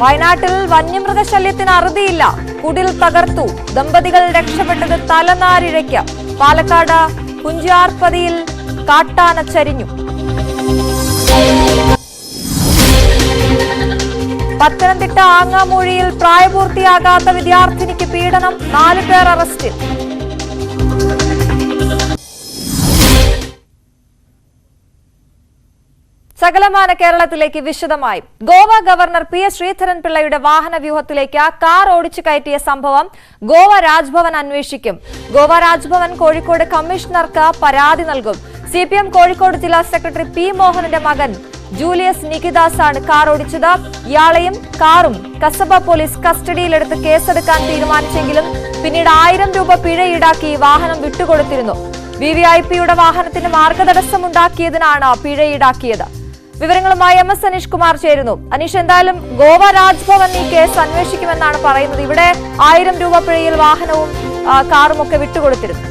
വയനാട്ടിൽ വന്യമൃഗശല്യത്തിന് അറുതിയില്ല. കുടിൽ തകർത്തു. ദമ്പതികൾ രക്ഷപ്പെട്ടത് തലനാരിഴയ്ക്ക്. പാലക്കാട് കുഞ്ചാർപതിയിൽ കാട്ടാന ചരിഞ്ഞു. പത്തനംതിട്ട ആങ്ങാമൂഴിയിൽ പ്രായപൂർത്തിയാകാത്ത വിദ്യാർത്ഥിനിക്ക് പീഡനം. 4 പേർ അറസ്റ്റിൽ. സകലമാന കേരളത്തിലേക്ക് വിശദമായി. ഗോവ ഗവർണർ PS ശ്രീധരൻപിള്ളയുടെ വാഹന വ്യൂഹത്തിലേക്ക് കാർ ഓടിച്ചു കയറ്റിയ സംഭവം ഗോവ രാജ്ഭവൻ അന്വേഷിക്കും. ഗോവ രാജ്ഭവൻ കോഴിക്കോട് കമ്മീഷണർക്ക് പരാതി നൽകും. CPM കോഴിക്കോട് ജില്ലാ സെക്രട്ടറി P മോഹനന്റെ മകൻ ജൂലിയസ് നികിദാസ് ആണ് കാർ ഓടിച്ചത്. ഇയാളെയും കാറും കസബ പോലീസ് കസ്റ്റഡിയിലെടുത്ത് കേസെടുക്കാൻ തീരുമാനിച്ചെങ്കിലും പിന്നീട് 1000 രൂപ പിഴ ഈടാക്കി വാഹനം വിട്ടുകൊടുത്തിരുന്നു. VVIPയുടെ വാഹനത്തിന് മാർഗതടസ്സമുണ്ടാക്കിയതിനാണ് പിഴ ഈടാക്കിയത്. വിവരങ്ങളുമായി MS അനീഷ് കുമാർ ചേരുന്നു. അനീഷ്, എന്തായാലും ഗോവ രാജ്ഭവൻ ഈ കേസ് അന്വേഷിക്കുമെന്നാണ് പറയുന്നത്. ഇവിടെ 1000 രൂപ പിഴയിൽ വാഹനവും കാറും ഒക്കെ വിട്ടുകൊടുത്തിരുന്നു.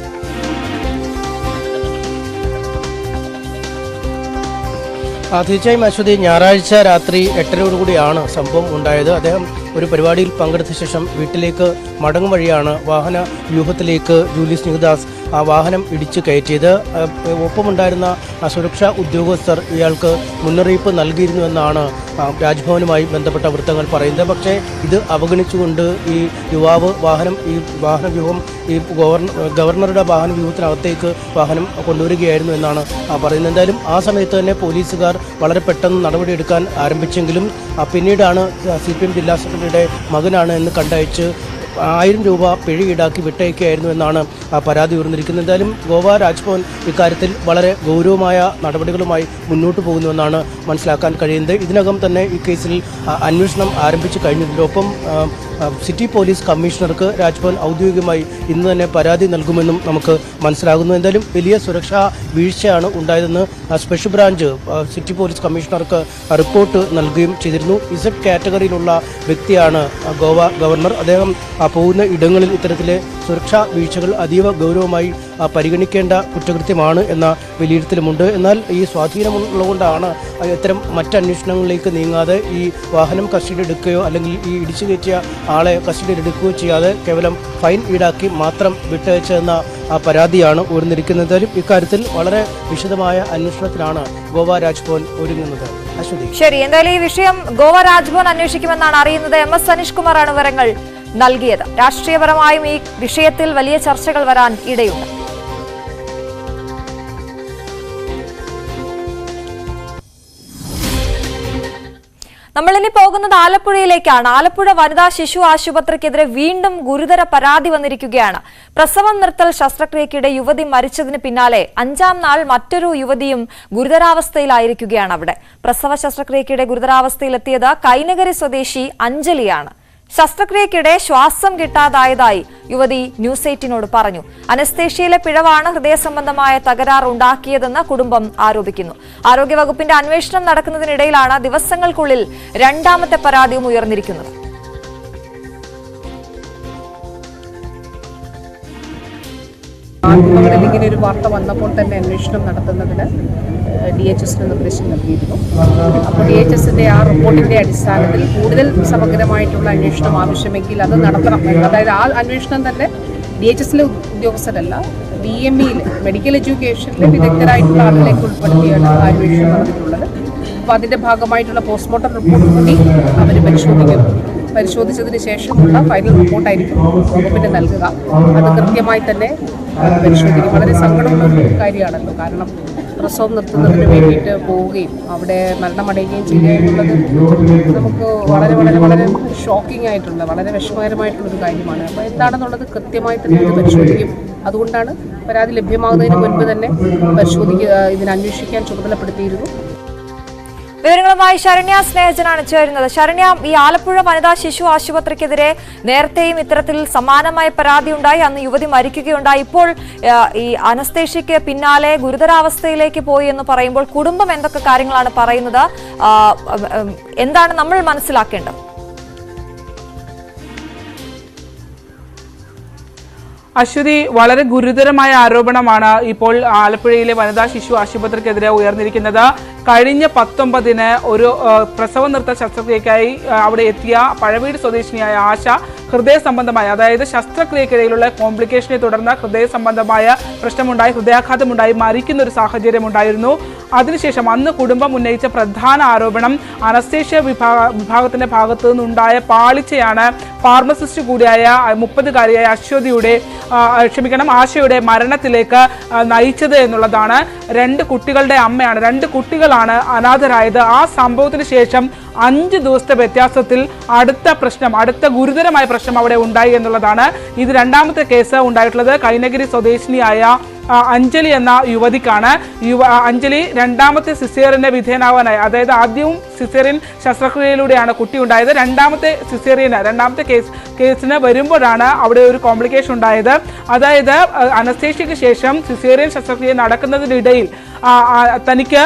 തീർച്ചയായും അശ്വതി, ഞായറാഴ്ച രാത്രി 8:30 സംഭവം ഉണ്ടായത്. അദ്ദേഹം ഒരു പരിപാടിയിൽ പങ്കെടുത്ത ശേഷം വീട്ടിലേക്ക് മടങ്ങും വഴിയാണ് വാഹന വ്യൂഹത്തിലേക്ക് ജൂലിയസ് നികിദാസ് ആ വാഹനം ഇടിച്ചു കയറ്റിയത്. ഒപ്പമുണ്ടായിരുന്ന സുരക്ഷാ ഉദ്യോഗസ്ഥർ ഇയാൾക്ക് മുന്നറിയിപ്പ് നൽകിയിരുന്നുവെന്നാണ് രാജ്ഭവനുമായി ബന്ധപ്പെട്ട വൃത്തങ്ങൾ പറയുന്നത്. പക്ഷേ ഇത് അവഗണിച്ചുകൊണ്ട് ഈ യുവാവ് വാഹന വ്യൂഹം ഗവർണറുടെ വാഹന വ്യൂഹത്തിനകത്തേക്ക് വാഹനം കൊണ്ടുവരികയായിരുന്നു എന്നാണ് പറയുന്നത്. എന്തായാലും ആ സമയത്ത് തന്നെ പോലീസുകാർ വളരെ പെട്ടെന്ന് നടപടിയെടുക്കാൻ ആരംഭിച്ചെങ്കിലും പിന്നീടാണ് CPM ജില്ലാ സെക്രട്ടറിയുടെ മകനാണ് എന്ന് കണ്ടയച്ച് 1000 രൂപ പിഴ ഈടാക്കി വിട്ടയക്കുകയായിരുന്നു എന്നാണ് പരാതി ഉയർന്നിരിക്കുന്നത്. എന്തായാലും ഗോവ രാജ്ഭവൻ ഇക്കാര്യത്തിൽ വളരെ ഗൗരവമായ നടപടികളുമായി മുന്നോട്ട് പോകുന്നുവെന്നാണ് മനസ്സിലാക്കാൻ കഴിയുന്നത്. ഇതിനകം തന്നെ ഈ കേസിൽ അന്വേഷണം ആരംഭിച്ചു കഴിഞ്ഞതിനൊപ്പം സിറ്റി പോലീസ് കമ്മീഷണർക്ക് രാജ്ഭവൻ ഔദ്യോഗികമായി ഇന്ന് തന്നെ പരാതി നൽകുമെന്നും നമുക്ക് മനസ്സിലാകുന്നു. എന്തായാലും വലിയ സുരക്ഷാ വീഴ്ചയാണ് ഉണ്ടായതെന്ന് സ്പെഷ്യൽ ബ്രാഞ്ച് സിറ്റി പോലീസ് കമ്മീഷണർക്ക് റിപ്പോർട്ട് നൽകുകയും ചെയ്തിരുന്നു. Z കാറ്റഗറിയിലുള്ള വ്യക്തിയാണ് ഗോവ ഗവർണർ. അദ്ദേഹം പോകുന്ന ഇടങ്ങളിൽ ഇത്തരത്തിലെ സുരക്ഷാ വീഴ്ചകൾ അതീവ ഗൗരവമായി പരിഗണിക്കേണ്ട കുറ്റകൃത്യമാണ് എന്ന വിലയിരുത്തലുമുണ്ട്. എന്നാൽ ഈ സ്വാധീനമുള്ളതുകൊണ്ടാണ് ഇത്തരം മറ്റന്വേഷണങ്ങളിലേക്ക് നീങ്ങാതെ ഈ വാഹനം കസ്റ്റഡിയിലെടുക്കുകയോ അല്ലെങ്കിൽ ഈ ഇടിച്ചു കയറ്റിയ ആളെ കസ്റ്റഡിയിലെടുക്കുകയോ ചെയ്യാതെ കേവലം ഫൈൻ ഈടാക്കി മാത്രം വിട്ടയച്ചെന്ന പരാതിയാണ് ഉയർന്നിരിക്കുന്നത്. ഇക്കാര്യത്തിൽ വളരെ വിശദമായ അന്വേഷണത്തിലാണ് ഗോവ രാജ്ഭവൻ ഒരുങ്ങുന്നത്. അശ്വതി, ശരി, എന്തായാലും ഈ വിഷയം ഗോവ രാജ്ഭവൻ അന്വേഷിക്കുമെന്നാണ് അറിയുന്നത്. MS അനീഷ് കുമാറാണ് വിവരങ്ങൾ നൽകിയത്. രാഷ്ട്രീയപരമായും ഈ വിഷയത്തിൽ വലിയ ചർച്ചകൾ വരാൻ ഇടയുണ്ട്. നമ്മളിനി പോകുന്നത് ആലപ്പുഴയിലേക്കാണ്. ആലപ്പുഴ വനിതാ ശിശു ആശുപത്രിക്കെതിരെ വീണ്ടും ഗുരുതര പരാതി വന്നിരിക്കുകയാണ്. പ്രസവം നിർത്തൽ ശസ്ത്രക്രിയക്കിടെ യുവതി മരിച്ചതിന് പിന്നാലെ 5ാം നാൾ മറ്റൊരു യുവതിയും ഗുരുതരാവസ്ഥയിലായിരിക്കുകയാണ്. അവിടെ പ്രസവ ശസ്ത്രക്രിയക്കിടെ ഗുരുതരാവസ്ഥയിലെത്തിയത് കൈനഗരി സ്വദേശി അഞ്ജലിയാണ്. ശസ്ത്രക്രിയക്കിടെ ശ്വാസം കിട്ടാതായതായി യുവതി ന്യൂസ് 8നോട് പറഞ്ഞു. അനസ്തേഷ്യയിലെ പിഴവാണ് ഹൃദയ സംബന്ധമായ തകരാർ ഉണ്ടാക്കിയതെന്ന് കുടുംബം ആരോപിക്കുന്നു. ആരോഗ്യവകുപ്പിന്റെ അന്വേഷണം നടക്കുന്നതിനിടയിലാണ് ദിവസങ്ങൾക്കുള്ളിൽ 2ാമത്തെ പരാതിയും ഉയർന്നിരിക്കുന്നത്. മാധ്യമങ്ങളിൽ ഇങ്ങനെ ഒരു വാർത്ത വന്നപ്പോൾ തന്നെ അന്വേഷണം നടത്തുന്നതിന് DHSന് നിർദ്ദേശം നൽകിയിരുന്നു. അപ്പോൾ DHSന്റെ ആ റിപ്പോർട്ടിന്റെ അടിസ്ഥാനത്തിൽ കൂടുതൽ സമഗ്രമായിട്ടുള്ള അന്വേഷണം ആവശ്യമെങ്കിൽ അത് നടത്തണം. അതായത് ആ അന്വേഷണം തന്നെ DHSലെ ഉദ്യോഗസ്ഥരല്ല, DMEയിൽ മെഡിക്കൽ എഡ്യൂക്കേഷനിലെ വിദഗ്ധരായിട്ടുള്ള ആളുകളേക്ക് ഉൾപ്പെടുത്തിയാണ് അന്വേഷണം നടന്നിട്ടുള്ളത്. അപ്പോൾ അതിൻ്റെ ഭാഗമായിട്ടുള്ള പോസ്റ്റ്മോർട്ടം റിപ്പോർട്ട് കൂടി അവർ പരിശോധിച്ചതിന് ശേഷമുള്ള ഫൈനൽ റിപ്പോർട്ടായിരിക്കും വകുപ്പിന് നൽകുക. അത് കൃത്യമായി തന്നെ പരിശോധിക്കും. വളരെ സങ്കടമുള്ള കാര്യമാണല്ലോ, കാരണം പ്രസവം നിർത്തുന്നതിന് വേണ്ടിയിട്ട് പോവുകയും അവിടെ മരണമടയുകയും ചെയ്യുക എന്നുള്ളത് നമുക്ക് വളരെ വളരെ വളരെ ഷോക്കിംഗ് ആയിട്ടുള്ള വളരെ വിഷമകരമായിട്ടുള്ളൊരു കാര്യമാണ്. അപ്പോൾ എന്താണെന്നുള്ളത് കൃത്യമായി തന്നെ ഇത് പരിശോധിക്കും. അതുകൊണ്ടാണ് പരാതി ലഭ്യമാകുന്നതിന് മുൻപ് തന്നെ ഇതിനെ അന്വേഷിക്കാൻ ചുമതലപ്പെടുത്തിയിരുന്നു. വിവരങ്ങളുമായി ശരണ്യ സ്നേഹജനാണ് ചേരുന്നത്. ശരണ്യ, ഈ ആലപ്പുഴ വനിതാ ശിശു ആശുപത്രിക്കെതിരെ നേരത്തെയും ഇത്തരത്തിൽ സമാനമായ പരാതി ഉണ്ടായി. അന്ന് യുവതി മരിക്കുകയുണ്ടായി. ഇപ്പോൾ ഈ അനസ്തേഷ്യയ്ക്ക് പിന്നാലെ ഗുരുതരാവസ്ഥയിലേക്ക് പോയി എന്ന് പറയുമ്പോൾ കുടുംബം എന്തൊക്കെ കാര്യങ്ങളാണ് പറയുന്നത്? എന്താണ് നമ്മൾ മനസ്സിലാക്കേണ്ടത്? അശ്വതി, വളരെ ഗുരുതരമായ ആരോപണമാണ് ഇപ്പോൾ ആലപ്പുഴയിലെ വനിതാ ശിശു ആശുപത്രിക്കെതിരെ ഉയർന്നിരിക്കുന്നത്. കഴിഞ്ഞ 19-ന് ഒരു പ്രസവ നൃത്ത ശസ്ത്രക്രിയക്കായി അവിടെ എത്തിയ പഴവീട് സ്വദേശിനിയായ ആശ ഹൃദയ സംബന്ധമായ, അതായത് ശസ്ത്രക്രിയക്കിടയിലുള്ള കോംപ്ലിക്കേഷനെ തുടർന്ന് ഹൃദയ സംബന്ധമായ പ്രശ്നമുണ്ടായി, ഹൃദയാഘാതമുണ്ടായി മരിക്കുന്ന ഒരു സാഹചര്യം ഉണ്ടായിരുന്നു. അതിനുശേഷം അന്ന് കുടുംബം ഉന്നയിച്ച പ്രധാന ആരോപണം അനസ്തേഷ്യ വിഭാഗത്തിന്റെ ഭാഗത്തു നിന്നുണ്ടായ പാളിച്ചയാണ് ഫാർമസിസ്റ്റ് കൂടിയായ 30-കാരിയായ ആശയുടെ മരണത്തിലേക്ക് നയിച്ചത് എന്നുള്ളതാണ്. 2 കുട്ടികളുടെ അമ്മയാണ്, 2 കുട്ടികളാണ് അനാഥരായത്. ആ സംഭവത്തിന് ശേഷം 5 ദിവസത്തെ വ്യത്യാസത്തിൽ അടുത്ത ഗുരുതരമായ പ്രശ്നം അവിടെ ഉണ്ടായി എന്നുള്ളതാണ്. ഇത് 2ാമത്തെ കേസ് ഉണ്ടായിട്ടുള്ളത് കൈനഗിരി സ്വദേശിനിയായ അഞ്ജലി എന്ന യുവതിക്കാണ്. അഞ്ജലി 2ാമത്തെ സിസേറിയന് വിധേയനാവാനായി, അതായത് ആദ്യവും സിസേറിയൻ ശസ്ത്രക്രിയയിലൂടെയാണ് കുട്ടി ഉണ്ടായത്. 2ാമത്തെ കേസിന് വരുമ്പോഴാണ് അവിടെ ഒരു കോംപ്ലിക്കേഷൻ ഉണ്ടായത്. അതായത് അനസ്തേഷ്യയ്ക്ക് ശേഷം സിസേറിയൻ ശസ്ത്രക്രിയ നടക്കുന്നതിനിടയിൽ തനിക്ക്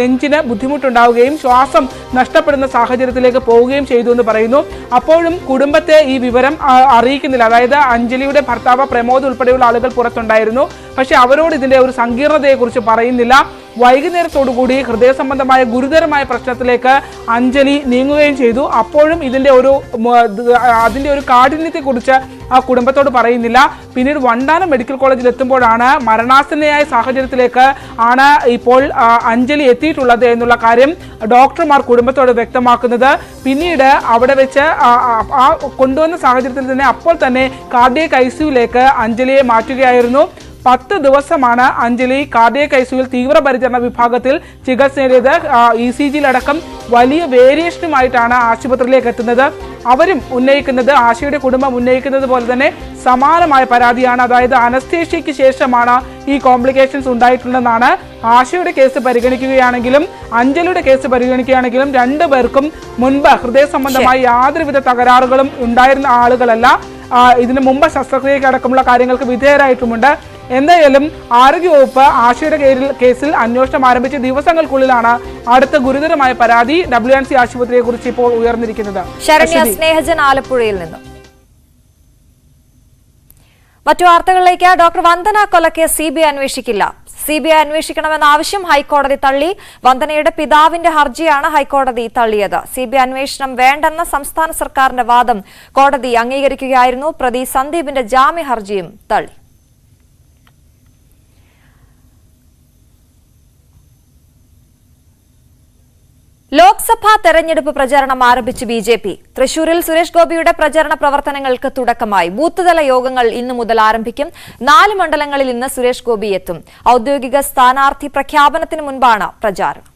നെഞ്ചിന് ബുദ്ധിമുട്ടുണ്ടാവുകയും ശ്വാസം നഷ്ടപ്പെടുന്ന സാഹചര്യത്തിലേക്ക് പോവുകയും ചെയ്തു എന്ന് പറയുന്നു. അപ്പോഴും കുടുംബത്തെ ഈ വിവരം അറിയിക്കുന്നില്ല. അതായത് അഞ്ജലിയുടെ ഭർത്താവ് പ്രമോദ് ഉൾപ്പെടെയുള്ള ആളുകൾ പുറത്തുണ്ടായിരുന്നു. പക്ഷെ അവരോട് ഇതിന്റെ ഒരു സങ്കീർണതയെക്കുറിച്ച് പറയുന്നില്ല. വൈകുന്നേരത്തോടുകൂടി ഹൃദയ സംബന്ധമായ ഗുരുതരമായ പ്രശ്നത്തിലേക്ക് അഞ്ജലി നീങ്ങുകയും ചെയ്തു. അപ്പോഴും അതിന്റെ ഒരു കാഠിന്യത്തെക്കുറിച്ച് ആ കുടുംബത്തോട് പറയുന്നില്ല. പിന്നീട് വണ്ടാനം മെഡിക്കൽ കോളേജിൽ എത്തുമ്പോഴാണ് മരണാസന്നയായ സാഹചര്യത്തിലേക്ക് ആണ് ഇപ്പോൾ അഞ്ജലി എത്തിയിട്ടുള്ളത് എന്നുള്ള കാര്യം ഡോക്ടർമാർ കുടുംബത്തോട് വ്യക്തമാക്കുന്നത്. പിന്നീട് അവിടെ വെച്ച് ആ കൊണ്ടുവന്ന സാഹചര്യത്തിൽ തന്നെ അപ്പോൾ തന്നെ കാർഡിയക് ഐസിയുവിലേക്ക് അഞ്ജലിയെ മാറ്റുകയായിരുന്നു. 10 ദിവസമാണ് അഞ്ജലി കാർഡിയക് ഐസിയുവിൽ തീവ്രപരിചരണ വിഭാഗത്തിൽ ചികിത്സ നേടിയത്. ECGയിലടക്കം വലിയ വേരിയേഷനുമായിട്ടാണ് ആശുപത്രിയിലേക്ക് എത്തുന്നത്. അവരും ഉന്നയിക്കുന്നത്, ആശയുടെ കുടുംബം ഉന്നയിക്കുന്നത് പോലെ തന്നെ സമാനമായ പരാതിയാണ്. അതായത് അനസ്തേഷ്യയ്ക്ക് ശേഷമാണ് ഈ കോംപ്ലിക്കേഷൻസ് ഉണ്ടായിട്ടുണ്ടെന്നാണ്. ആശയുടെ കേസ് പരിഗണിക്കുകയാണെങ്കിലും അഞ്ജലിയുടെ കേസ് പരിഗണിക്കുകയാണെങ്കിലും 2 പേർക്കും മുൻപ് ഹൃദയ സംബന്ധമായി യാതൊരുവിധ തകരാറുകളും ഉണ്ടായിരുന്ന ആളുകളല്ല. ഇതിനു മുമ്പ് ശസ്ത്രക്രിയയ്ക്ക് അടക്കമുള്ള കാര്യങ്ങൾക്ക് വിധേയരായിട്ടുമുണ്ട്. എന്തായാലും ആരോഗ്യവകുപ്പ് ആശയുടെ കേസിൽ അന്വേഷണം ആരംഭിച്ച ദിവസങ്ങൾക്കുള്ളിലാണ് അടുത്ത ഗുരുതരമായ പരാതി WNC ആശുപത്രിയെ കുറിച്ച് ഇപ്പോൾ ഉയർന്നിരിക്കുന്നത്. സ്നേഹജൻ ആലപ്പുഴയിൽ നിന്നും. മറ്റു വാർത്തകളിലേക്ക്. ഡോക്ടർ വന്ദന കൊലക്കേസ് CBI അന്വേഷിക്കില്ല. CBI അന്വേഷിക്കണമെന്ന ആവശ്യം ഹൈക്കോടതി തള്ളി. വന്ദനയുടെ പിതാവിന്റെ ഹർജിയാണ് ഹൈക്കോടതി തള്ളിയത്. CBI അന്വേഷണം വേണ്ടെന്ന സംസ്ഥാന സർക്കാരിന്റെ വാദം കോടതി അംഗീകരിക്കുകയായിരുന്നു. പ്രതി സന്ദീപിന്റെ ജാമ്യ ഹർജിയും തള്ളി. ലോക്സഭാ തെരഞ്ഞെടുപ്പ് പ്രചാരണം ആരംഭിച്ച് BJP. തൃശൂരിൽ സുരേഷ് ഗോപിയുടെ പ്രചാരണ പ്രവർത്തനങ്ങൾക്ക് തുടക്കമായി. ബൂത്തുതല യോഗങ്ങൾ ഇന്നു മുതൽ ആരംഭിക്കും. 4 മണ്ഡലങ്ങളിൽ ഇന്ന് സുരേഷ് ഗോപി എത്തും. ഔദ്യോഗിക സ്ഥാനാർത്ഥി പ്രഖ്യാപനത്തിന് മുൻപാണ് പ്രചാരണം.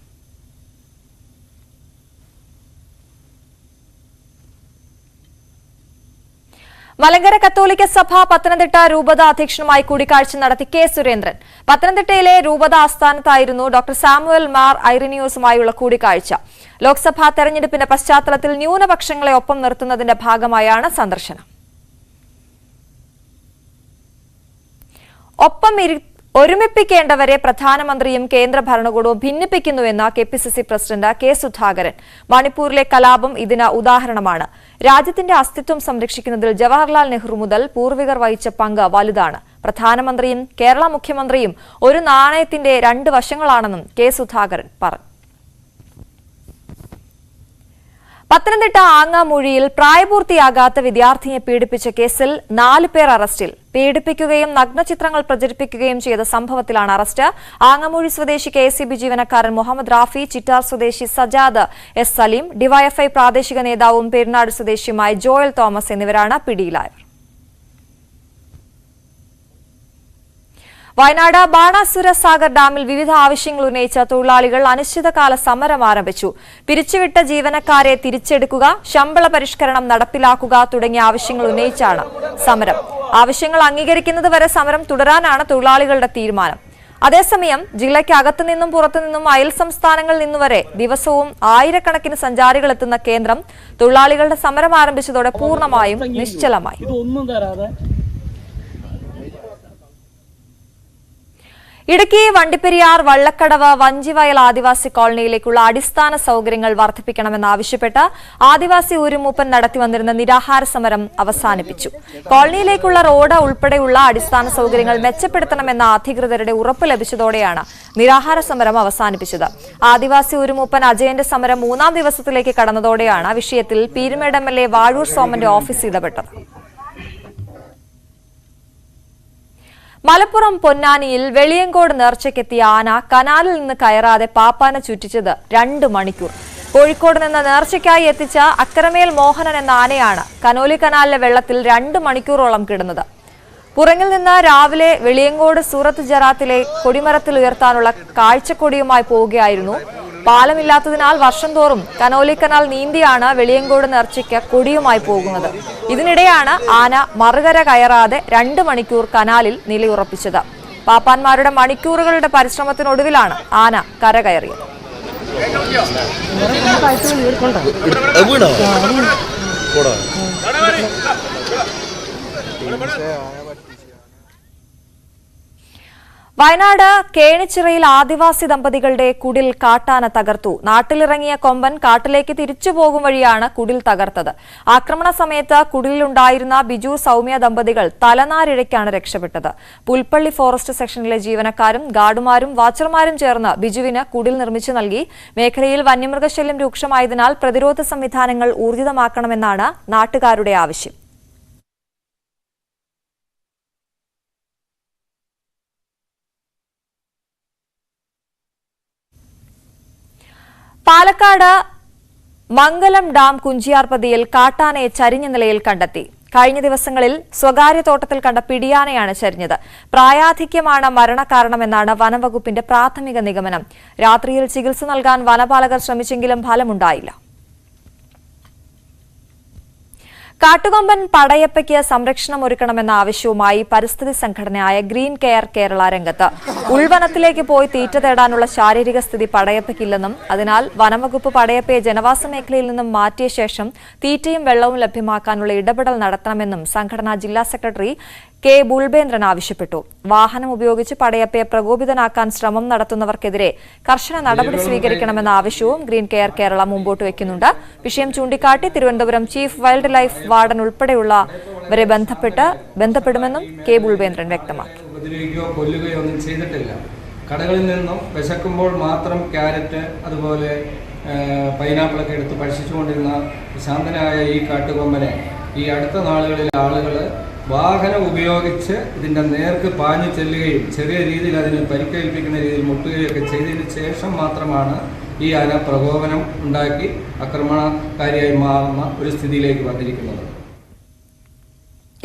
മലങ്കര കത്തോലിക്ക സഭ പത്തനംതിട്ട രൂപത അധ്യക്ഷനുമായി കൂടിക്കാഴ്ച നടത്തി കെ സുരേന്ദ്രൻ. പത്തനംതിട്ടയിലെ രൂപത ആസ്ഥാനത്തായിരുന്നു ഡോക്ടർ സാമുവൽ മാർ ഐറിനിയോസുമായുള്ള കൂടിക്കാഴ്ച. ലോക്സഭാ തെരഞ്ഞെടുപ്പിന്റെ പശ്ചാത്തലത്തിൽ ന്യൂനപക്ഷങ്ങളെ ഒപ്പം നിർത്തുന്നതിന്റെ ഭാഗമായാണ് സന്ദർശനം. ഒരുമിപ്പിക്കേണ്ടവരെ പ്രധാനമന്ത്രിയും കേന്ദ്ര ഭരണകൂടവും ഭിന്നിപ്പിക്കുന്നുവെന്ന് KPCC പ്രസിഡന്റ് കെ സുധാകരൻ. മണിപ്പൂരിലെ കലാപം ഇതിന് ഉദാഹരണമാണ്. രാജ്യത്തിന്റെ അസ്തിത്വം സംരക്ഷിക്കുന്നതിൽ ജവഹർലാൽ നെഹ്റു മുതൽ പൂർവികർ വഹിച്ച പങ്ക് വലുതാണ്. പ്രധാനമന്ത്രിയും കേരള മുഖ്യമന്ത്രിയും ഒരു നാണയത്തിന്റെ 2 വശങ്ങളാണെന്നും കെ സുധാകരൻ പറഞ്ഞു. പത്തനംതിട്ട ആങ്ങാമൂഴിയിൽ പ്രായപൂർത്തിയാകാത്ത വിദ്യാർത്ഥിയെ പീഡിപ്പിച്ച കേസിൽ 4 പേർ അറസ്റ്റിൽ. പീഡിപ്പിക്കുകയും നഗ്നചിത്രങ്ങൾ പ്രചരിപ്പിക്കുകയും ചെയ്ത സംഭവത്തിലാണ് അറസ്റ്റ്. ആങ്ങാമൂഴി സ്വദേശി KSEB ജീവനക്കാരൻ മുഹമ്മദ് റാഫി, ചിറ്റാർ സ്വദേശി സജാദ് S. സലീം, DYFI പ്രാദേശിക നേതാവും പെരുന്നാട് സ്വദേശിയുമായ ജോയൽ തോമസ് എന്നിവരാണ് പിടിയിലായവർ. വയനാട് ബാണാസുര സാഗർ ഡാമിൽ വിവിധ ആവശ്യങ്ങൾ ഉന്നയിച്ച തൊഴിലാളികൾ അനിശ്ചിതകാല സമരം ആരംഭിച്ചു. പിരിച്ചുവിട്ട ജീവനക്കാരെ തിരിച്ചെടുക്കുക, ശമ്പള പരിഷ്കരണം നടപ്പിലാക്കുക തുടങ്ങിയ ആവശ്യങ്ങൾ ഉന്നയിച്ചാണ് സമരം. ആവശ്യങ്ങൾ അംഗീകരിക്കുന്നതുവരെ സമരം തുടരാനാണ് തൊഴിലാളികളുടെ തീരുമാനം. അതേസമയം ജില്ലയ്ക്ക് അകത്തുനിന്നും പുറത്തുനിന്നും അയൽ സംസ്ഥാനങ്ങളിൽ നിന്നുവരെ ദിവസവും ആയിരക്കണക്കിന് സഞ്ചാരികൾ എത്തുന്ന കേന്ദ്രം തൊഴിലാളികളുടെ സമരം ആരംഭിച്ചതോടെ പൂർണ്ണമായും നിശ്ചലമായി. ഇടുക്കി വണ്ടിപ്പെരിയാർ വള്ളക്കടവ് വഞ്ചിവയൽ ആദിവാസി കോളനിയിലേക്കുള്ള അടിസ്ഥാന സൗകര്യങ്ങൾ വർദ്ധിപ്പിക്കണമെന്നാവശ്യപ്പെട്ട് ആദിവാസി ഊരുമൂപ്പൻ നടത്തിവന്നിരുന്ന നിരാഹാര സമരം അവസാനിപ്പിച്ചു. കോളനിയിലേക്കുള്ള റോഡ് ഉൾപ്പെടെയുള്ള അടിസ്ഥാന സൗകര്യങ്ങൾ മെച്ചപ്പെടുത്തണമെന്ന അധികൃതരുടെ ഉറപ്പ് ലഭിച്ചതോടെയാണ് നിരാഹാര സമരം അവസാനിപ്പിച്ചത്. ആദിവാസി ഊരുമൂപ്പൻ അജയന്റെ സമരം 3ാം ദിവസത്തിലേക്ക് കടന്നതോടെയാണ് വിഷയത്തിൽ പീരുമേട് MLA വാഴൂർ സോമന്റെ ഓഫീസ് ഇടപെട്ടത്. മലപ്പുറം പൊന്നാനിയിൽ വെളിയങ്കോട് നേർച്ചയ്ക്കെത്തിയ ആന കനാലിൽ നിന്ന് കയറാതെ പാപ്പാനെ ചുറ്റിച്ചത് 2 മണിക്കൂർ. കോഴിക്കോട് നിന്ന് നേർച്ചയ്ക്കായി എത്തിച്ച അക്കരമേൽ മോഹനൻ എന്ന ആനയാണ് കനോലി കനാലിലെ വെള്ളത്തിൽ 2 മണിക്കൂറോളം കിടന്നത്. പുറങ്ങിൽ നിന്ന് രാവിലെ വെളിയങ്കോട് സൂറത്ത് ജറാത്തിലെ കൊടിമരത്തിൽ ഉയർത്താനുള്ള കാഴ്ചക്കൊടിയുമായി പോവുകയായിരുന്നു. പാലമില്ലാത്തതിനാൽ വർഷം തോറും കനോലി കനാൽ നീന്തിയാണ് വെളിയങ്കോട് നേർച്ചയ്ക്ക് കൊടിയുമായി പോകുന്നത്. ഇതിനിടെയാണ് ആന മറുകര കയറാതെ 2 മണിക്കൂർ കനാലിൽ നിലയുറപ്പിച്ചത്. പാപ്പാന്മാരുടെ മണിക്കൂറുകളുടെ പരിശ്രമത്തിനൊടുവിലാണ് ആന കരകയറിയത്. വയനാട് കേണിച്ചിറയിൽ ആദിവാസി ദമ്പതികളുടെ കുടിൽ കാട്ടാന തകർത്തു. നാട്ടിലിറങ്ങിയ കൊമ്പൻ കാട്ടിലേക്ക് തിരിച്ചു പോകും വഴിയാണ് കുടിൽ തകർത്തത്. ആക്രമണ സമയത്ത് കുടിലുണ്ടായിരുന്ന ബിജു സൗമ്യ ദമ്പതികൾ തലനാരിഴയ്ക്കാണ് രക്ഷപ്പെട്ടത്. പുൽപ്പള്ളി ഫോറസ്റ്റ് സെക്ഷനിലെ ജീവനക്കാരും ഗാർഡുമാരും വാച്ചർമാരും ചേർന്ന് ബിജുവിന് കുടിൽ നിർമ്മിച്ചു നൽകി. മേഖലയിൽ വന്യമൃഗശല്യം രൂക്ഷമായതിനാൽ പ്രതിരോധ സംവിധാനങ്ങൾ ഊർജിതമാക്കണമെന്നാണ് നാട്ടുകാരുടെ ആവശ്യം. പാലക്കാട് മംഗലം ഡാം കുഞ്ചിയാർപതിയിൽ കാട്ടാനയെ ചരിഞ്ഞ നിലയിൽ കണ്ടെത്തി. കഴിഞ്ഞ ദിവസങ്ങളിൽ സ്വകാര്യ തോട്ടത്തിൽ കണ്ട പിടിയാനയാണ് ചരിഞ്ഞത്. പ്രായാധിക്യമാണ് മരണകാരണമെന്നാണ് വനംവകുപ്പിന്റെ പ്രാഥമിക നിഗമനം. രാത്രിയിൽ ചികിത്സ നൽകാൻ വനപാലകർ ശ്രമിച്ചെങ്കിലും ഫലമുണ്ടായില്ല. കാട്ടുകൊമ്പൻ പടയപ്പയ്ക്ക് സംരക്ഷണം ഒരുക്കണമെന്ന ആവശ്യവുമായി പരിസ്ഥിതി സംഘടനയായ ഗ്രീൻ കെയർ കേരള രംഗത്ത്. ഉൾവനത്തിലേക്ക് പോയി തീറ്റ തേടാനുള്ള ശാരീരിക സ്ഥിതി പടയപ്പയ്ക്കില്ലെന്നും അതിനാൽ വനംവകുപ്പ് പടയപ്പയെ ജനവാസ മേഖലയിൽ നിന്നും മാറ്റിയ ശേഷം തീറ്റയും വെള്ളവും ലഭ്യമാക്കാനുള്ള ഇടപെടൽ നടത്തണമെന്നും സംഘടനാ ജില്ലാ സെക്രട്ടറി കെ ബുൾബേന്ദ്രൻ ആവശ്യപ്പെട്ടു. വാഹനം ഉപയോഗിച്ച് പടയപ്പയെ പ്രകോപിതനാക്കാൻ ശ്രമം നടത്തുന്നവർക്കെതിരെ കർശന നടപടി സ്വീകരിക്കണമെന്ന ആവശ്യവും ഗ്രീൻ കെയർ കേരള മുമ്പോട്ട് വയ്ക്കുന്നുണ്ട്. വിഷയം ചൂണ്ടിക്കാട്ടി Thiruvananthapuram chief wildlife warden ഉൾപ്പെടെയുള്ളവരെ ബന്ധപ്പെടുമെന്നും കെ ബുൾബേന്ദ്രൻ വ്യക്തമാക്കി. കൊല്ലുകയോ ഒന്നും ചെയ്തിട്ടില്ല. കടകളിൽ നിന്നും വിശക്കുമ്പോൾ മാത്രം ക്യാരറ്റ് അതുപോലെ പൈനാപ്പിളൊക്കെ എടുത്ത് ഭക്ഷിച്ചുകൊണ്ടിരുന്ന ശാന്തനായ ഈ കാട്ടുകൊമ്പനെ ഈ അടുത്ത നാളുകളിൽ ആളുകൾ വാഹനം ഉപയോഗിച്ച് ഇതിൻ്റെ നേർക്ക് പാഞ്ഞു ചെല്ലുകയും ചെറിയ രീതിയിൽ അതിന് പരിക്കേൽപ്പിക്കുന്ന രീതിയിൽ മുട്ടുകയൊക്കെ ചെയ്തതിന് ശേഷം മാത്രമാണ് ഈ ആന പ്രകോപനം ഉണ്ടാക്കി ആക്രമണകാരിയായി മാറുന്ന ഒരു സ്ഥിതിയിലേക്ക് വന്നിരിക്കുന്നത്.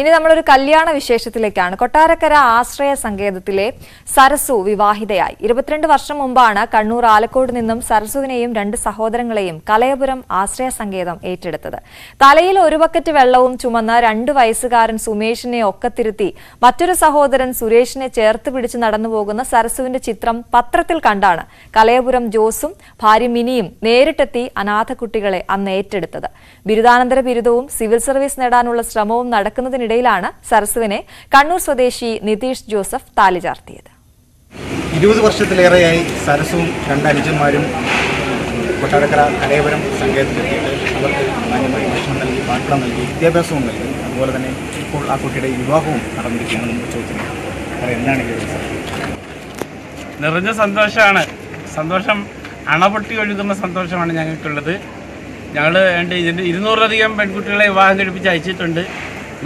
ഇനി നമ്മളൊരു കല്യാണ വിശേഷത്തിലേക്കാണ്. കൊട്ടാരക്കര ആശ്രയ സങ്കേതത്തിലെ സരസു വിവാഹിതയായി. 22 വർഷം മുമ്പാണ് കണ്ണൂർ ആലക്കോട് നിന്നും സരസുവിനെയും 2 സഹോദരങ്ങളെയും കലയപുരം ആശ്രയ സങ്കേതം ഏറ്റെടുത്തത്. തലയിൽ 1 ബക്കറ്റ് വെള്ളവും ചുമന്ന 2 വയസ്സുകാരൻ സുമേഷിനെ ഒക്കത്തിരുത്തി മറ്റൊരു സഹോദരൻ സുരേഷിനെ ചേർത്ത് പിടിച്ച് നടന്നുപോകുന്ന സരസുവിന്റെ ചിത്രം പത്രത്തിൽ കണ്ടാണ് കലയപുരം ജോസും ഭാര്യ മിനിയും നേരിട്ടെത്തി അനാഥ കുട്ടികളെ അന്ന് ഏറ്റെടുത്തത്. ബിരുദാനന്തര ബിരുദവും സിവിൽ സർവീസ് നേടാനുള്ള ശ്രമവും നടക്കുന്നതിനിടയിലാണ് സരസുവിനെ കണ്ണൂർ സ്വദേശി നിതീഷ് ജോസഫ് താലി ചാർത്തിയത്. 20 വർഷത്തിലേറെയായി സരസുവും 2 അനുജന്മാരും കൊട്ടാരക്കര കലയപുരം സങ്കേതത്തിലെത്തിയിട്ട് അവർക്ക് മാന്യമായി ഭക്ഷണം നൽകി, പാർപ്പിടം നൽകി, വിദ്യാഭ്യാസവും നൽകി. അതുപോലെ തന്നെ ഇപ്പോൾ ആ കുട്ടിയുടെ വിവാഹവും നടന്നിരിക്കുകയാണെന്ന് ചോദിക്കുന്നു. എന്താണ് നിറഞ്ഞ സന്തോഷമാണ്. സന്തോഷം അണപൊട്ടി ഒഴുകുന്ന സന്തോഷമാണ് ഞങ്ങൾക്കുള്ളത്. ഞങ്ങൾ 200-ലധികം പെൺകുട്ടികളെ വിവാഹം കഴിപ്പിച്ച് അയച്ചിട്ടുണ്ട്.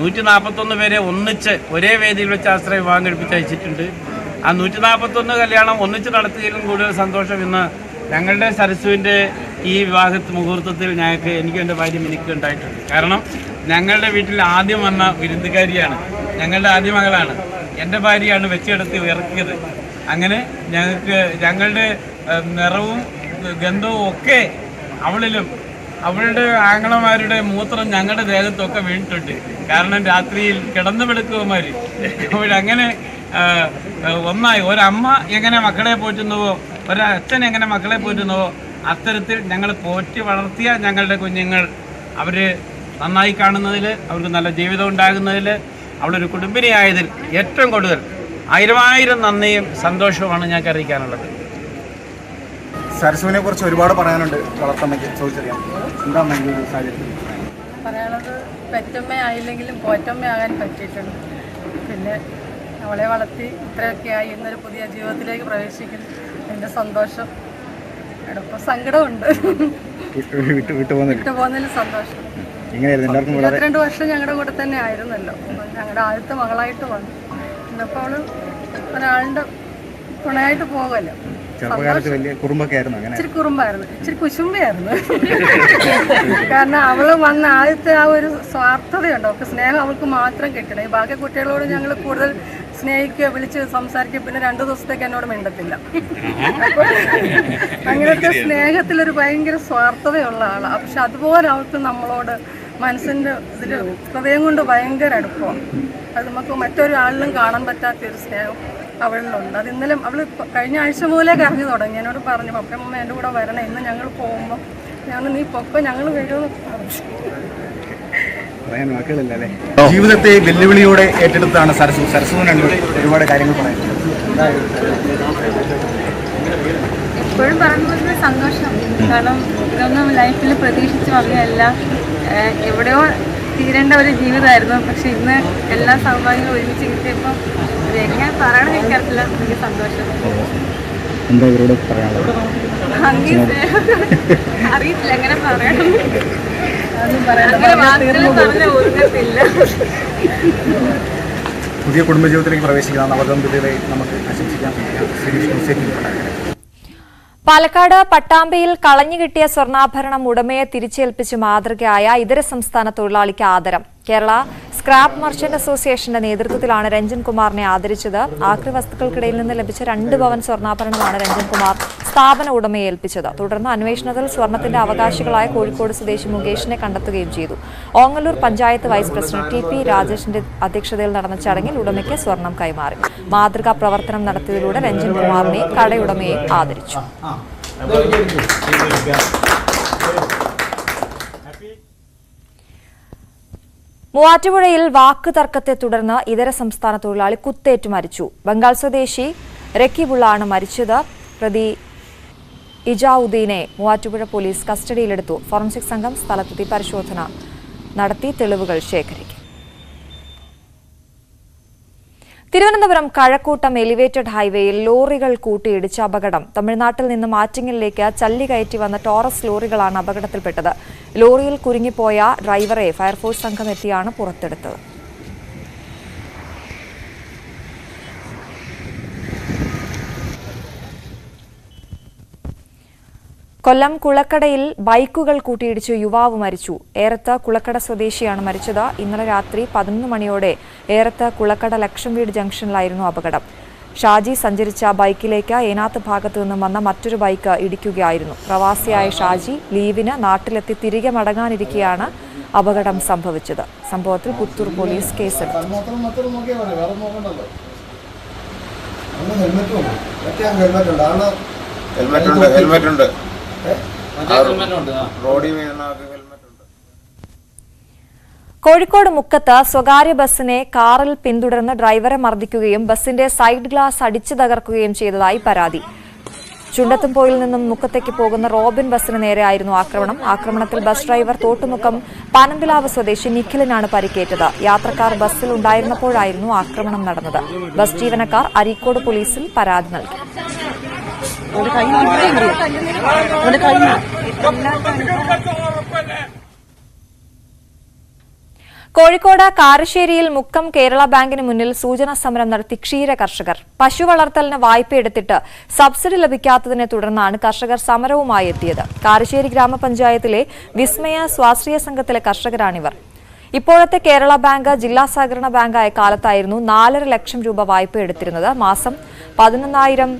141 പേരെ ഒന്നിച്ച് ഒരേ വേദിയിൽ വെച്ച് ആശ്രയ വിവാഹം കഴിപ്പിച്ച് അയച്ചിട്ടുണ്ട്. ആ 141 കല്യാണം ഒന്നിച്ച് നടത്തിയതിലും കൂടുതൽ സന്തോഷം ഇന്ന് ഞങ്ങളുടെ സരസുവിൻ്റെ ഈ മുഹൂർത്തത്തിൽ എനിക്കും എൻ്റെ ഭാര്യ മിനിക്കും ഉണ്ടായിട്ടുണ്ട്. കാരണം ഞങ്ങളുടെ വീട്ടിൽ ആദ്യം വന്ന വിരുന്നുകാരിയാണ്, ഞങ്ങളുടെ ആദ്യ മകളാണ്. എൻ്റെ ഭാര്യയാണ് വെച്ചെടുത്ത് ഇറക്കിയത്. അങ്ങനെ ഞങ്ങളുടെ നിറവും ഗന്ധവും ഒക്കെ അവളിലും അവളുടെ ആങ്ങളമാരുടെ മൂത്രം ഞങ്ങളുടെ ദേഹത്തൊക്കെ വീണിട്ടുണ്ട്. കാരണം രാത്രിയിൽ കിടന്നു വെളുക്കുവന്മാർ അവരങ്ങനെ ഒന്നായി ഒരമ്മ എങ്ങനെ മക്കളെ പോറ്റുന്നുവോ ഒരച്ഛൻ എങ്ങനെ മക്കളെ പോറ്റുന്നുവോ അത്തരത്തിൽ ഞങ്ങൾ പോറ്റി വളർത്തിയ ഞങ്ങളുടെ കുഞ്ഞുങ്ങൾ അവർ നന്നായി കാണുന്നതിൽ, അവർക്ക് നല്ല ജീവിതം ഉണ്ടാകുന്നതിൽ, അവളൊരു കുടുംബിനിയായതിൽ ഏറ്റവും കൂടുതൽ ആയിരം നന്ദിയും സന്തോഷവുമാണ് ഞങ്ങൾക്ക് അറിയിക്കാനുള്ളത്. സരസുവിനെ കുറിച്ച് ഒരുപാട് പറയാനുണ്ട്. വളർത്തമ്മയ്ക്ക് ചോദിച്ചറിയാം, എന്താണ് ഈ ഒരു സാഹചര്യത്തിൽ പറയാനുള്ളത്? പെറ്റമ്മയായില്ലെങ്കിലും പോറ്റമ്മയാകാൻ പറ്റിയിട്ടുണ്ട്. പിന്നെ അവളെ വളർത്തി ഇത്രയൊക്കെ ആയി ഇന്നൊരു പുതിയ ജീവിതത്തിലേക്ക് പ്രവേശിക്കുന്നു. എൻ്റെ സന്തോഷം, ഇടപ്പം സങ്കടമുണ്ട്. വിട്ടുപോകുന്നതിൽ സന്തോഷം. 22 വർഷം ഞങ്ങളുടെ കൂടെ തന്നെ ആയിരുന്നല്ലോ. ഞങ്ങളുടെ ആദ്യത്തെ മകളായിട്ട് വന്നു. ഇന്നിപ്പോൾ അവള് ഒരാളുടെ തുണയായിട്ട് പോകുമല്ലോ. ഇച്ചിരി കുറുമ്പായിരുന്നു, ഇച്ചിരി കുശുമ്പായിരുന്നു. കാരണം അവള് വന്ന ആദ്യത്തെ ആ ഒരു സ്വാർത്ഥതയുണ്ട്. അവൾക്ക് സ്നേഹം അവൾക്ക് മാത്രം കിട്ടണം. ഈ ബാക്കി കുട്ടികളോട് ഞങ്ങൾ കൂടുതൽ സ്നേഹിക്കുക, വിളിച്ച് സംസാരിക്കുക, പിന്നെ 2 ദിവസത്തേക്ക് എന്നോട് മിണ്ടത്തില്ല. അപ്പോൾ അങ്ങനത്തെ സ്നേഹത്തിലൊരു ഭയങ്കര സ്വാർത്ഥതയുള്ള ആളാണ്. പക്ഷെ അതുപോലെ അവൾക്ക് നമ്മളോട് മനസ്സിൻ്റെ ഇതിൽ ഹൃദയം കൊണ്ട് ഭയങ്കര അടുപ്പമാണ്. അത് നമുക്ക് മറ്റൊരാളിലും കാണാൻ പറ്റാത്തൊരു സ്നേഹം അവളിലുണ്ട്. അത് ഇന്നലെ അവൾ കഴിഞ്ഞ ആഴ്ച മുതലേ കരഞ്ഞു തുടങ്ങി. എന്നോട് പറഞ്ഞു, പപ്പയമ്മ എൻ്റെ കൂടെ വരണം, ഇന്ന് ഞങ്ങൾ പോകുമ്പോൾ നീ പൊക്കോ, ഞങ്ങൾ വരുമെന്ന് പറഞ്ഞു. ജീവിതത്തെ വെല്ലുവിളിയോടെ ഏറ്റെടുത്താണ് സരസുവിനുണ്ട് ഒരുപാട് കാര്യങ്ങൾ പറയുന്നത്. എപ്പോഴും പറയുന്നത് സന്തോഷം. കാരണം ഇതൊന്നും ലൈഫിൽ പ്രതീക്ഷിച്ച് വന്നതല്ല. എവിടെയോ തീരേണ്ട ഒരു ജീവിതമായിരുന്നു. പക്ഷെ ഇന്ന് എല്ലാ സൗഭാഗ്യങ്ങളും ഒരുമിച്ച് കിട്ടിയപ്പോൾ ഇതെങ്ങനെ പറയണം എനിക്കറിയില്ല. എനിക്ക് സന്തോഷം. എന്താ ഇവരോട് പറയാനുള്ളത്? അറിയില്ല എങ്ങനെ പറയണം. പറഞ്ഞ ഓർമ്മത്തില്ല. പുതിയ കുടുംബജീവിതത്തിലേക്ക് പ്രവേശിക്കുന്ന നവദമ്പതികളെ നമുക്ക് ആശംസിക്കാൻ. പാലക്കാട് പട്ടാമ്പിയിൽ കളഞ്ഞുകിട്ടിയ സ്വർണ്ണാഭരണം ഉടമയെ തിരിച്ചേൽപ്പിച്ച് മാതൃകയായ ഇതര സംസ്ഥാന തൊഴിലാളിക്ക് ആദരം. കേരള സ്ക്രാപ്പ് മർച്ചന്റ് അസോസിയേഷന്റെ നേതൃത്വത്തിലാണ് രഞ്ജൻ കുമാറിനെ ആദരിച്ചത്. ആക്രി വസ്തുക്കൾക്കിടയിൽ നിന്ന് ലഭിച്ച 2 പവൻ സ്വർണ്ണാഭരണമാണ് രഞ്ജൻ കുമാർ സ്ഥാപന ഉടമയെ ഏൽപ്പിച്ചത്. തുടർന്ന് അന്വേഷണത്തിൽ സ്വർണത്തിന്റെ അവകാശികളായ കോഴിക്കോട് സ്വദേശി മുകേഷിനെ കണ്ടെത്തുകയും ചെയ്തു. Ongallur panchayat vice president T P. രാജേഷിന്റെ അധ്യക്ഷതയിൽ നടന്ന ചടങ്ങിൽ ഉടമയ്ക്ക് സ്വർണം കൈമാറി. മാതൃകാ പ്രവർത്തനം നടത്തിയതിലൂടെ രഞ്ജൻ കുമാറിനെയും കടയുടമയെയും ആദരിച്ചു. മൂവാറ്റുപുഴയിൽ വാക്ക് തർക്കത്തെ തുടർന്ന് ഇതര സംസ്ഥാന തൊഴിലാളി കുത്തേറ്റ് മരിച്ചു. ബംഗാൾ സ്വദേശി റക്കീബുള്ളാണ് മരിച്ചത്. പ്രതി ഇജാഉദ്ദീനെ മൂവാറ്റുപുഴ പോലീസ് കസ്റ്റഡിയിലെടുത്തു. ഫോറൻസിക് സംഘം സ്ഥലത്തെത്തി പരിശോധന നടത്തി തെളിവുകൾ ശേഖരിക്കും. തിരുവനന്തപുരം കഴക്കൂട്ടം എലിവേറ്റഡ് ഹൈവേയിൽ ലോറികൾ കൂട്ടിയിടിച്ച അപകടം. തമിഴ്നാട്ടിൽ നിന്നും ആറ്റിങ്ങലിലേക്ക് ചല്ലി കയറ്റി വന്ന ടോറസ് ലോറികളാണ് അപകടത്തിൽപ്പെട്ടത്. ലോറിയിൽ കുരുങ്ങിപ്പോയ ഡ്രൈവറെ ഫയർഫോഴ്സ് സംഘം എത്തിയാണ് പുറത്തെടുത്തത്. കൊല്ലം കുളക്കടയിൽ ബൈക്കുകൾ കൂട്ടിയിടിച്ച് യുവാവ് മരിച്ചു. ഏറത്ത് കുളക്കട സ്വദേശിയാണ് മരിച്ചത്. ഇന്നലെ രാത്രി 11 മണിയോടെ ഏറത്ത് കുളക്കട ലക്ഷം വീട് ജംഗ്ഷനിലായിരുന്നു അപകടം. ഷാജി സഞ്ചരിച്ച ബൈക്കിലേക്ക് ഏനാത്ത് ഭാഗത്തു നിന്നും വന്ന മറ്റൊരു ബൈക്ക് ഇടിക്കുകയായിരുന്നു. പ്രവാസിയായ ഷാജി ലീവിന് നാട്ടിലെത്തി തിരികെ മടങ്ങാനിരിക്കെയാണ് അപകടം സംഭവിച്ചത്. സംഭവത്തിൽ പുത്തൂർ പോലീസ് കേസെടുത്തു. കോഴിക്കോട് മുക്കത്ത് സ്വകാര്യ ബസ്സിനെ കാറിൽ പിന്തുടർന്ന് ഡ്രൈവറെ മർദ്ദിക്കുകയും ബസിന്റെ സൈഡ് ഗ്ലാസ് അടിച്ചു തകർക്കുകയും ചെയ്തതായി പരാതി. ചുണ്ടത്തുംപോയിൽ നിന്നും മുക്കത്തേക്ക് പോകുന്ന റോബിൻ ബസിന് നേരെയായിരുന്നു ആക്രമണം. ആക്രമണത്തിൽ ബസ് ഡ്രൈവർ തോട്ടുമുക്കം പാനന്തിലാവ് സ്വദേശി നിഖിലിനാണ് പരിക്കേറ്റത്. യാത്രക്കാർ ബസ്സിൽ ഉണ്ടായിരുന്നപ്പോഴായിരുന്നു ആക്രമണം നടന്നത്. ബസ് ജീവനക്കാർ അരീക്കോട് പോലീസിൽ പരാതി നൽകി. കോഴിക്കോട് കാരശ്ശേരിയിൽ മുക്കം കേരള ബാങ്കിന് മുന്നിൽ സൂചനാ സമരം നടത്തി ക്ഷീര കർഷകർ. പശു വളർത്തലിന് വായ്പയെടുത്തിട്ട് സബ്സിഡി ലഭിക്കാത്തതിനെ തുടർന്നാണ് കർഷകർ സമരവുമായി എത്തിയത്. കാരശ്ശേരി ഗ്രാമപഞ്ചായത്തിലെ വിസ്മയ സ്വാശ്രയ സംഘത്തിലെ കർഷകരാണിവർ. ഇപ്പോഴത്തെ കേരള ബാങ്ക് ജില്ലാ സഹകരണ ബാങ്കായ കാലത്തായിരുന്നു 4.5 ലക്ഷം രൂപ വായ്പ എടുത്തിരുന്നത്. മാസം 11,000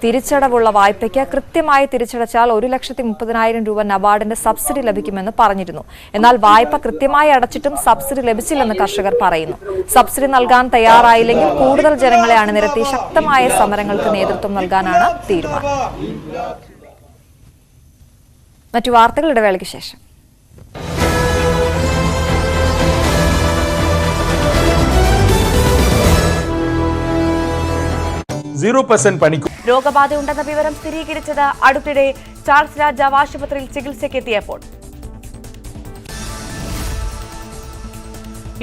തിരിച്ചടവുള്ള വായ്പയ്ക്ക് കൃത്യമായി തിരിച്ചടച്ചാൽ 1,30,000 രൂപ നബാർഡിന്റെ സബ്സിഡി ലഭിക്കുമെന്ന് പറഞ്ഞിരുന്നു. എന്നാൽ വായ്പ കൃത്യമായി അടച്ചിട്ടും സബ്സിഡി ലഭിച്ചില്ലെന്ന് കർഷകർ പറയുന്നു. സബ്സിഡി നൽകാൻ തയ്യാറായില്ലെങ്കിൽ കൂടുതൽ ജനങ്ങളെ അണിനിരത്തി ശക്തമായ സമരങ്ങൾക്ക് നേതൃത്വം നൽകാനാണ് തീരുമാനം. മറ്റു വാർത്തകൾ ഇടവേളയ്ക്ക് ശേഷം. 0% പണിക്കും. രോഗബാധയുണ്ടെന്ന വിവരം സ്ഥിരീകരിച്ചത് അടുത്തിടെ ചാൾസ് രാജാവ് ആശുപത്രിയിൽ ചികിത്സയ്ക്കെത്തിയപ്പോൾ.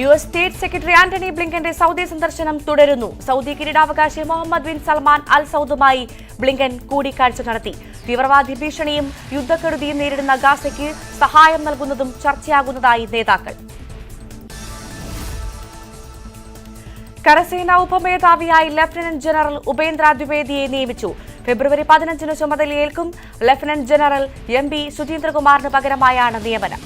US സ്റ്റേറ്റ് സെക്രട്ടറി ആന്റണി ബ്ലിങ്കന്റെ സൗദി സന്ദർശനം തുടരുന്നു. സൗദി കിരീടാവകാശി മുഹമ്മദ് ബിൻ സൽമാൻ അൽ സൗദുമായി ബ്ലിങ്കൻ കൂടിക്കാഴ്ച നടത്തി. തീവ്രവാദി ഭീഷണിയും യുദ്ധക്കെടുതിയും നേരിടുന്ന ഗാസയ്ക്ക് സഹായം നൽകുന്നതും ചർച്ചയാകുന്നതായി നേതാക്കൾ. കരസേനാ ഉപമേധാവിയായി ലഫ്റ്റനന്റ് ജനറൽ ഉപേന്ദ്ര ദ്വിവേദിയെ നിയമിച്ചു. ഫെബ്രുവരി 15 ചുമതലയേൽക്കും. ലഫ്റ്റനന്റ് ജനറൽ MB സുധീന്ദ്രകുമാറിന് പകരമായാണ് നിയമനം.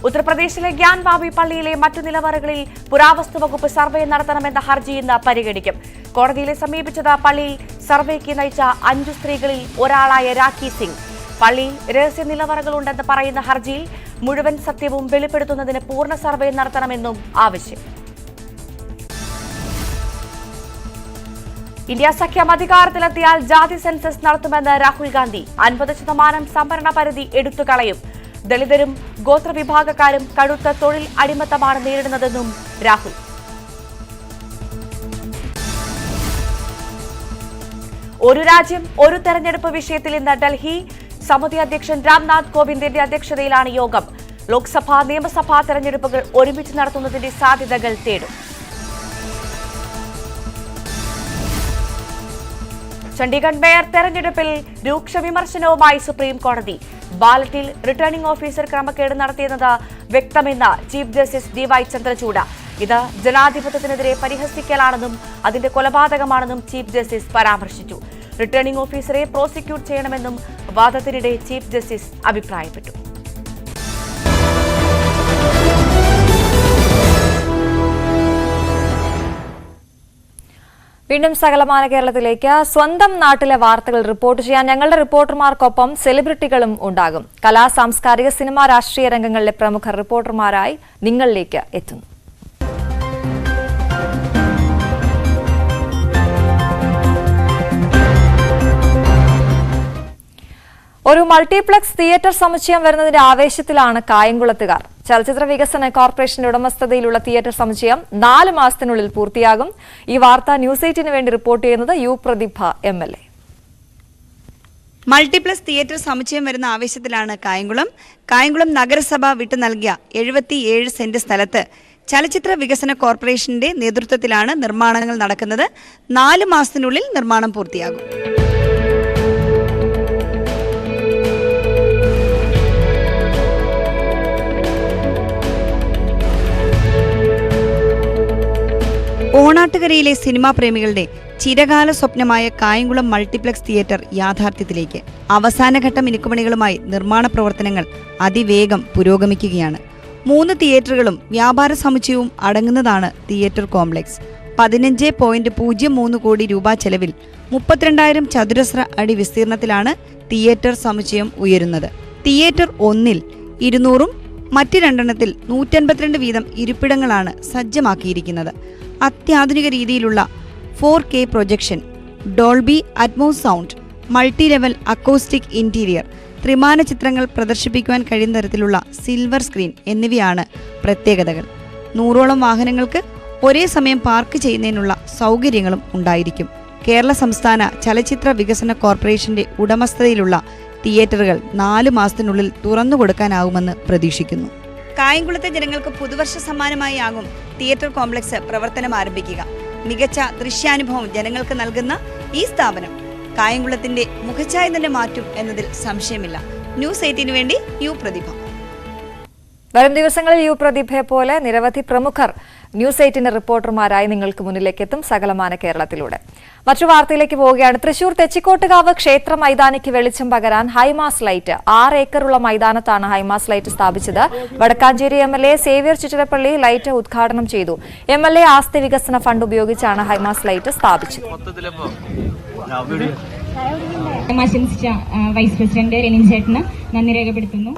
ഉത്തർപ്രദേശിലെ ഗ്യാൻവാബി പള്ളിയിലെ മറ്റു നിലവറകളിൽ പുരാവസ്തു വകുപ്പ് സർവേ നടത്തണമെന്ന ഹർജി ഇന്ന് പരിഗണിക്കും. കോടതിയിലെ സമീപിച്ചത് പള്ളിയിൽ സർവേക്ക് നയിച്ച 5 സ്ത്രീകളിൽ ഒരാളായ രാഖി സിംഗ്. പള്ളിയിൽ രഹസ്യ നിലവറകളുണ്ടെന്ന് പറയുന്ന ഹർജിയിൽ മുഴുവൻ സത്യവും വെളിപ്പെടുത്തുന്നതിന് പൂർണ്ണ സർവേ നടത്തണമെന്നും ആവശ്യം. ഇന്ത്യ സഖ്യം അധികാരത്തിലെത്തിയാൽ ജാതി സെൻസസ് നടത്തുമെന്ന് രാഹുൽ ഗാന്ധി. 50% സംവരണ പരിധി എടുത്തുകളയും. ദളിതരും ഗോത്രവിഭാഗക്കാരും കടുത്ത തൊഴിൽ അടിമത്തമാണ് നേരിടുന്നതെന്നും രാഹുൽ. ഒരു രാജ്യം ഒരു തെരഞ്ഞെടുപ്പ് വിഷയത്തിൽ ഇന്ന് ഡൽഹി. സമിതി അധ്യക്ഷൻ രാംനാഥ് കോവിന്ദിന്റെ അധ്യക്ഷതയിലാണ് യോഗം. ലോക്സഭാ നിയമസഭാ തെരഞ്ഞെടുപ്പുകൾ ഒരുമിച്ച് നടത്തുന്നതിന്റെ സാധ്യതകൾ തേടും. ചണ്ഡീഗഡ് മേയർ തെരഞ്ഞെടുപ്പിൽ രൂക്ഷ വിമർശനവുമായി സുപ്രീം കോടതി. ബാലറ്റിൽ റിട്ടേണിംഗ് ഓഫീസർ ക്രമക്കേട് നടത്തിയെന്നത് വ്യക്തമെന്ന് ചീഫ് ജസ്റ്റിസ് DY ചന്ദ്രചൂഡ്. ഇത് ജനാധിപത്യത്തിനെതിരെ പരിഹസിക്കലാണെന്നും അതിന്റെ കൊലപാതകമാണെന്നും ചീഫ് ജസ്റ്റിസ് പരാമർശിച്ചു. റിട്ടേണിംഗ് ഓഫീസറെ പ്രോസിക്യൂട്ട് ചെയ്യണമെന്നും വാദത്തിനിടെ ചീഫ് ജസ്റ്റിസ് അഭിപ്രായപ്പെട്ടു. വീണ്ടും സകലമാന കേരളത്തിലേക്ക്. സ്വന്തം നാട്ടിലെ വാർത്തകൾ റിപ്പോർട്ട് ചെയ്യാൻ ഞങ്ങളുടെ റിപ്പോർട്ടർമാർക്കൊപ്പം സെലിബ്രിറ്റികളും ഉണ്ടാകും. കലാ, സാംസ്കാരിക, സിനിമ, രാഷ്ട്രീയ രംഗങ്ങളിലെ പ്രമുഖ റിപ്പോർട്ടർമാരായി നിങ്ങളിലേക്ക് എത്തുന്നു. ഒരു മൾട്ടിപ്ലക്സ് തിയേറ്റർ സമുച്ചയം വരുന്നതിന്റെ ആവേശത്തിലാണ് കായംകുളത്തുകാർ. ചലച്ചിത്ര വികസന കോർപ്പറേഷന്റെ ഉടമസ്ഥതയിലുള്ള തിയേറ്റർ സമുച്ചയം 4 മാസത്തിനുള്ളിൽ പൂർത്തിയാകും. ഈ വാർത്ത ന്യൂസ് 8 വേണ്ടി റിപ്പോർട്ട് ചെയ്യുന്നത് യു പ്രതിഭ MLA. മൾട്ടിപ്ലക്സ് തിയേറ്റർ സമുച്ചയം വരുന്ന ആവേശത്തിലാണ് കായംകുളം നഗരസഭ വിട്ടു നൽകിയ 77 സെന്റ് സ്ഥലത്ത് ചലച്ചിത്ര വികസന കോർപ്പറേഷന്റെ നേതൃത്വത്തിലാണ് നിർമ്മാണങ്ങൾ നടക്കുന്നത്. 4 മാസത്തിനുള്ളിൽ നിർമ്മാണം പൂർത്തിയാകും. ഓണാട്ടുകരയിലെ സിനിമാ പ്രേമികളുടെ ചിരകാല സ്വപ്നമായ കായംകുളം മൾട്ടിപ്ലക്സ് തിയേറ്റർ യാഥാർത്ഥ്യത്തിലേക്ക്. അവസാനഘട്ട മിനുക്കുപണികളുമായി നിർമ്മാണ പ്രവർത്തനങ്ങൾ അതിവേഗം പുരോഗമിക്കുകയാണ്. 3 തിയേറ്ററുകളും വ്യാപാര സമുച്ചയവും അടങ്ങുന്നതാണ് തിയേറ്റർ കോംപ്ലക്സ്. 15.03 കോടി രൂപ ചെലവിൽ 32,000 ചതുരശ്ര അടി വിസ്തീർണത്തിലാണ് തിയേറ്റർ സമുച്ചയം ഉയരുന്നത്. തിയേറ്റർ 1-ൽ 200ഉം മറ്റ് 2-ൽ 152 വീതം ഇരിപ്പിടങ്ങളാണ് സജ്ജമാക്കിയിരിക്കുന്നത്. അത്യാധുനിക രീതിയിലുള്ള 4K projection, Dolby Atmos sound, multi level acoustic interior, ത്രിമാന ചിത്രങ്ങൾ പ്രദർശിപ്പിക്കുവാൻ കഴിയുന്ന തരത്തിലുള്ള സിൽവർ സ്ക്രീൻ എന്നിവയാണ് പ്രത്യേകതകൾ. 100ഓളം വാഹനങ്ങൾക്ക് ഒരേ സമയം പാർക്ക് ചെയ്യുന്നതിനുള്ള സൗകര്യങ്ങളും ഉണ്ടായിരിക്കും. കേരള സംസ്ഥാന ചലച്ചിത്ര വികസന കോർപ്പറേഷന്റെ ഉടമസ്ഥതയിലുള്ള തിയേറ്ററുകൾ 4 മാസത്തിനുള്ളിൽ തുറന്നു കൊടുക്കാനാവുമെന്ന് പ്രതീക്ഷിക്കുന്നു. കായംകുളത്തെ ജനങ്ങൾക്ക് പുതുവർഷ സമ്മാനമായി ആകും തിയേറ്റർ കോംപ്ലക്സ് പ്രവർത്തനം ആരംഭിക്കുക. മികച്ച ദൃശ്യാനുഭവം ജനങ്ങൾക്ക് നൽകുന്ന ഈ സ്ഥാപനം കായംകുളത്തിന്റെ മുഖച്ഛായ തന്നെ മാറ്റും എന്നതിൽ സംശയമില്ല. ന്യൂസ് 8 വേണ്ടി യു പ്രതിഭ. വരും ദിവസങ്ങളിൽ യു പ്രതിഭയെ പോലെ നിരവധി പ്രമുഖർ ന്യൂസ് 8 റിപ്പോർട്ടർമാരായി നിങ്ങൾക്ക് മുന്നിലേക്ക് എത്തും സകലമാന കേരളത്തിലൂടെ. മറ്റു വാർത്തയിലേക്ക് പോവുകയാണ്. തൃശൂർ തെച്ചിക്കോട്ടുകാവ് ക്ഷേത്ര മൈതാനിക്ക് വെളിച്ചം പകരാൻ ഹൈമാസ് ലൈറ്റ് 6 ഏക്കറുള്ള മൈതാനത്താണ് ഹൈമാസ് ലൈറ്റ് സ്ഥാപിച്ചത്. വടക്കാഞ്ചേരി MLA സേവ്യർ ചിറ്റിലപ്പള്ളി ലൈറ്റ് ഉദ്ഘാടനം ചെയ്തു. MLA ആസ്തി വികസന ഫണ്ട് ഉപയോഗിച്ചാണ് ഹൈമാസ് ലൈറ്റ് സ്ഥാപിച്ചത്. ആശംസിച്ച വൈസ് പ്രസിഡന്റ് ലെനിൻ ചേട്ടന് നന്ദി രേഖപ്പെടുത്തുന്നു.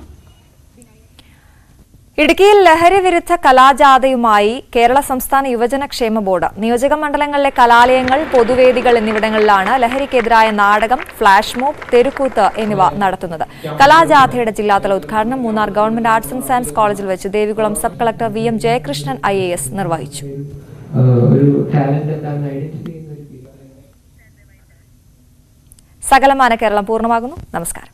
ഇടുക്കിയിൽ ലഹരി വിരുദ്ധ കലാജാഥയുമായി കേരള സംസ്ഥാന യുവജന ക്ഷേമ ബോർഡ് നിയോജക മണ്ഡലങ്ങളിലെ കലാലയങ്ങൾ, പൊതുവേദികൾ എന്നിവിടങ്ങളിലാണ് ലഹരിക്കെതിരായ നാടകം, ഫ്ലാഷ് മോബ്, തെരുക്കൂത്ത് എന്നിവ നടത്തുന്നത്. കലാജാഥയുടെ ജില്ലാതല ഉദ്ഘാടനം Munnar government arts and science കോളേജിൽ വെച്ച് Devikulam sub collector VM Jayakrishnan IAS നിർവഹിച്ചു. സകലമാന കേരളം പൂർണ്ണമാകുന്നു. നമസ്കാരം.